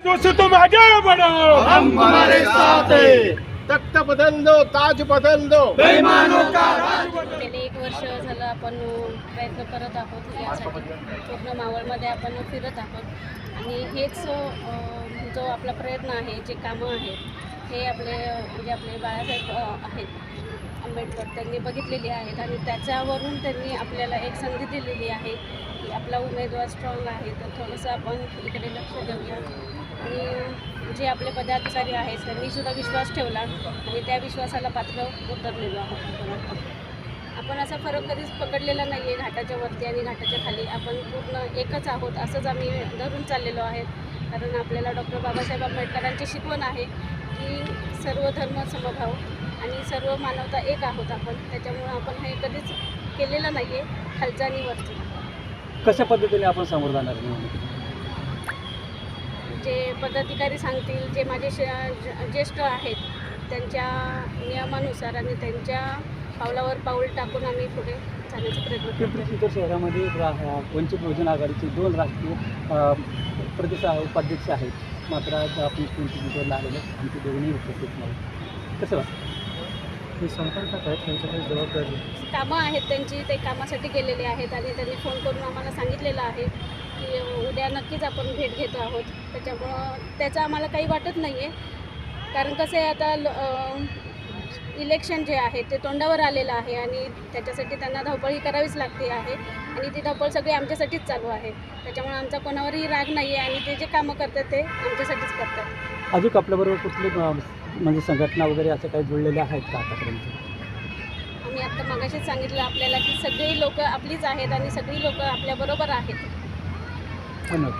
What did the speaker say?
दोस्तों तुम आगे बढ़ो, हम तुम्हारे साथ हैं। तख्त बदल दो, ताज बदल दो, बेईमानों का राज गेले 1 वर्ष झालं आपण प्रयत्न करत आहोत यासाठी पूर्ण मावळमध्ये आपण फिरत आहोत आणि हेच जो आपला प्रयत्न आहे, जे कामं आहेत हे आपले म्हणजे आपले बाळासाहेब आहेत आंबेडकर त्यांनी बघितलेली आहेत आणि त्याच्यावरून त्यांनी आपल्याला एक संधी दिलेली आहे की आपला उमेदवार स्ट्रॉंग आहे, तर थोडंसं आपण इकडे लक्ष देऊया. आणि जे आपले पदाधिकारी आहेत त्यांनीसुद्धा विश्वास ठेवला आणि त्या विश्वासाला पात्र उतरलेलो आहोत. आपण असा फरक कधीच पकडलेला नाही आहे घाटाच्या वरती आणि घाटाच्या खाली. आपण पूर्ण एकच आहोत असंच आम्ही धरून चाललेलो आहेत. कारण आपल्याला डॉक्टर बाबासाहेब आंबेडकरांची शिकवण आहे की सर्व धर्म समभाव आणि सर्व मानवता एक आहोत आपण. त्याच्यामुळं आपण हे कधीच केलेलं नाही आहे खालचं आणि वरचं. कशा पद्धतीने आपण समोर जाणार जे पदाधिकारी सांगतील, जे माझे ज्येष्ठ आहेत त्यांच्या नियमानुसार आणि त्यांच्या पावलावर पाऊल टाकून आम्ही पुढे जाण्याचा प्रयत्न करतो. पिंपरी चिंचवड शहरामध्ये वंचित बहुजन आघाडीचे 2 राष्ट्रीय प्रदेश उपाध्यक्ष आहेत, मात्र आज आपण पिंपरी चिंचवडला आलेले आमचे दोन्ही उपस्थित नाही. कसं वाटतं? हे संपर्कात आहेत, त्यांच्याकडे जबाबदारी कामं आहेत त्यांची, ते कामासाठी गेलेले आहेत आणि त्यांनी फोन करून आम्हाला सांगितलेलं आहे की उद्या नक्कीच आपण भेट घेतो आहोत. त्याच्यामुळं त्याचं आम्हाला काही वाटत नाही आहे. कारण कसं आहे आता इलेक्शन जे आहे ते तोंडावर आलेलं आहे आणि त्याच्यासाठी त्यांना धावपळी करावीच लागते आहे आणि ती धावपळ सगळी आमच्यासाठीच चालू आहे. त्याच्यामुळे आमचा कोणावरही राग नाही आहे आणि ते जे कामं करतात ते आमच्यासाठीच करतात. अजून आपल्याबरोबर कुठली म्हणजे संघटना वगैरे असं काही जुळलेले आहेत का आतापर्यंत? आम्ही आत्ता मगाशीच सांगितलं आपल्याला की सगळी लोकं आपलीच आहेत आणि सगळी लोकं आपल्याबरोबर आहेत. धन्यवाद.